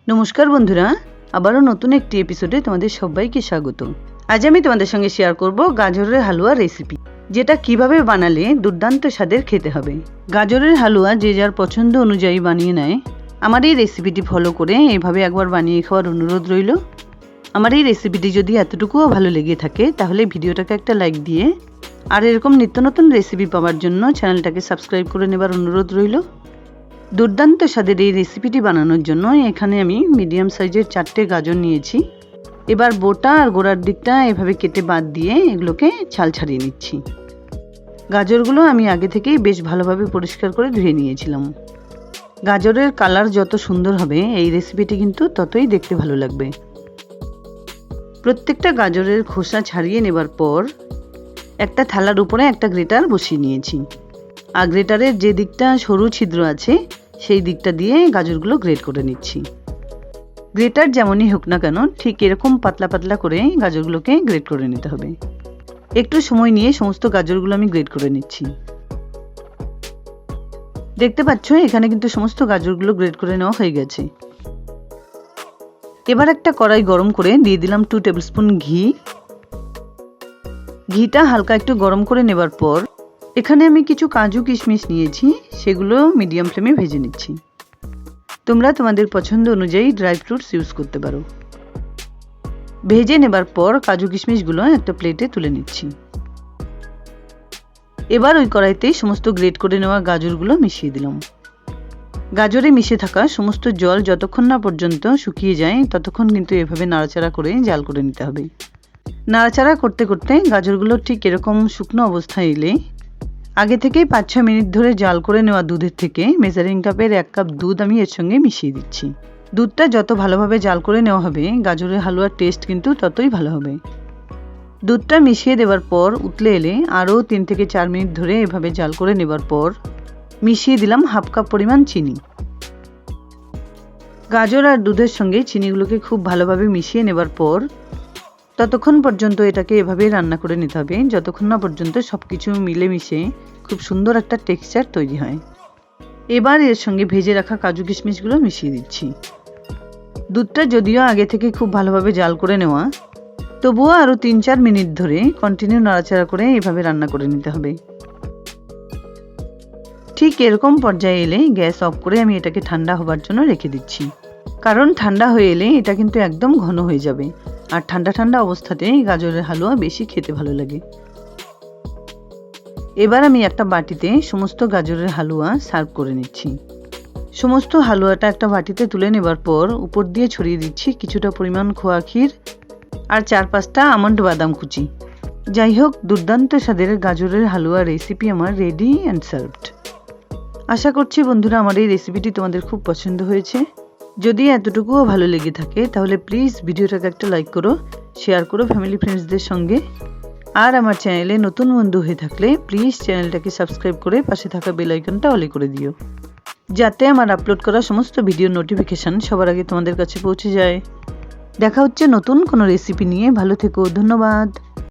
নমস্কার বন্ধুরা, আবারও নতুন একটি এপিসোডে তোমাদের সবাইকে স্বাগত। আজ আমি তোমাদের সঙ্গে শেয়ার করব গাজরের হালুয়া রেসিপি, যেটা কিভাবে বানালে দুর্দান্ত স্বাদের খেতে হবে। গাজরের হালুয়া যে যার পছন্দ অনুযায়ী বানিয়ে নেয়। আমার এই রেসিপিটি ফলো করে এভাবে একবার বানিয়ে খাওয়ার অনুরোধ রইল। আমার এই রেসিপিটি যদি এতটুকুও ভালো লেগে থাকে তাহলে ভিডিওটাকে একটা লাইক দিয়ে আর এরকম নিত্য নতুন রেসিপি পাওয়ার জন্য চ্যানেলটাকে সাবস্ক্রাইব করে নেবার অনুরোধ রইল। দুর্দান্ত স্বাদের এই রেসিপিটি বানানোর জন্য এখানে আমি মিডিয়াম সাইজের 4টে গাজর নিয়েছি। এবার বোটা আর গোড়ার দিকটা এভাবে কেটে বাদ দিয়ে এগুলোকে ছাল ছাড়িয়ে নিচ্ছি। গাজরগুলো আমি আগে থেকেই বেশ ভালোভাবে পরিষ্কার করে ধুয়ে নিয়েছিলাম। গাজরের কালার যত সুন্দর হবে এই রেসিপিটি কিন্তু ততই দেখতে ভালো লাগবে। প্রত্যেকটা গাজরের খোসা ছাড়িয়ে নেবার পর একটা থালার উপরে একটা গ্রেটার বসিয়ে নিয়েছি। আর গ্রেটারের যে দিকটা সরু ছিদ্র আছে সেই দিকটা দিয়ে গাজরগুলো গ্রেট করে নিচ্ছি। গ্রেটার যেমনই হোক না কেন ঠিক এরকম পাতলা পাতলা করে গাজরগুলোকে গ্রেট করে নিতে হবে। একটু সময় নিয়ে সমস্ত গাজরগুলো আমি গ্রেট করে নিচ্ছি। দেখতে পাচ্ছ এখানে কিন্তু সমস্ত গাজরগুলো গ্রেট করে নেওয়া হয়ে গেছে। এবার একটা কড়াই গরম করে দিয়ে দিলাম 2 টেবিল স্পুন ঘি। ঘিটা হালকা একটু গরম করে নেবার পর এখানে আমি কিছু কাজু কিশমিশ নিয়েছি, সেগুলো মিডিয়াম ফ্লেমে ভেজে নিচ্ছি। তোমরা তোমাদের পছন্দ অনুযায়ী ড্রাই ফ্রুটস ইউজ করতে পারো। ভেজে নেবার পর কাজু কিশমিশগুলো একটা প্লেটে তুলে নিচ্ছি। এবার ওই কড়াইতেই সমস্ত গ্রেট করে নেওয়া গাজরগুলো মিশিয়ে দিলাম। গাজরে মিশে থাকা সমস্ত জল যতক্ষণ না পর্যন্ত শুকিয়ে যায় ততক্ষণ কিন্তু এভাবে নাড়াচাড়া করে জাল করে নিতে হবে। নাড়াচাড়া করতে করতে গাজরগুলো ঠিক এরকম শুকনো অবস্থায় এলে আগে থেকেই 5-6 মিনিট ধরে জাল করে নেওয়া দুধের থেকে মেজারিং কাপের 1 কাপ দুধ আমি এর সঙ্গে মিশিয়ে দিচ্ছি। দুধটা যত ভালোভাবে জাল করে নেওয়া হবে গাজরের হালুয়ার টেস্ট কিন্তু ততই ভালো হবে। দুধটা মিশিয়ে দেওয়ার পর উতলে এলে আরও 3 থেকে 4 মিনিট ধরে এভাবে জাল করে নেবার পর মিশিয়ে দিলাম 1/2 কাপ পরিমাণ চিনি। গাজর আর দুধের সঙ্গে চিনিগুলোকে খুব ভালোভাবে মিশিয়ে নেবার পর ততক্ষণ পর্যন্ত এটাকে এভাবে রান্না করে নিতে হবে যতক্ষণ না পর্যন্ত সব কিছু মিলেমিশে খুব সুন্দর একটা টেক্সচার তৈরি হয়। এবার এর সঙ্গে ভেজে রাখা কাজু কিশমিশগুলো মিশিয়ে দিচ্ছি। দুধটা যদিও আগে থেকে খুব ভালোভাবে জাল করে নেওয়া, তবুও আরও 3-4 মিনিট ধরে কন্টিনিউ নাড়াচাড়া করে এভাবে রান্না করে নিতে হবে। ঠিক এরকম পর্যায়ে এলে গ্যাস অফ করে আমি এটাকে ঠান্ডা হবার জন্য রেখে দিচ্ছি, কারণ ঠান্ডা হয়ে এলে এটা কিন্তু একদম ঘন হয়ে যাবে আর ঠান্ডা ঠান্ডা অবস্থাতেই গাজরের হালুয়া বেশি খেতে ভালো লাগে। এবার আমি একটা বাটিতে সমস্ত গাজরের হালুয়া সার্ভ করে নিচ্ছি। সমস্ত হালুয়াটা একটা বাটিতে তুলে নেবার পর উপর দিয়ে ছড়িয়ে দিচ্ছি কিছুটা পরিমাণ খোয়া ক্ষীর আর 4-5টা আমন্ড বাদাম কুচি। যাই হোক, দুর্দান্ত স্বাদের গাজরের হালুয়া রেসিপি আমার রেডি অ্যান্ড সার্ভড। আশা করছি বন্ধুরা আমার এই রেসিপিটি তোমাদের খুব পছন্দ হয়েছে। যদি এতটুকুও ভালো লেগে থাকে তাহলে প্লিজ ভিডিওটাকে একটা লাইক করো, শেয়ার করো ফ্যামিলি ফ্রেন্ডসদের সঙ্গে। আর আমার চ্যানেলে নতুন বন্ধু হয়ে থাকলে প্লিজ চ্যানেলটাকে সাবস্ক্রাইব করে পাশে থাকা বেল আইকনটা অলে করে দিও, যাতে আমার আপলোড করা সমস্ত ভিডিওর নোটিফিকেশান সবার আগে তোমাদের কাছে পৌঁছে যায়। দেখা হচ্ছে নতুন কোনো রেসিপি নিয়ে। ভালো থেকো, ধন্যবাদ।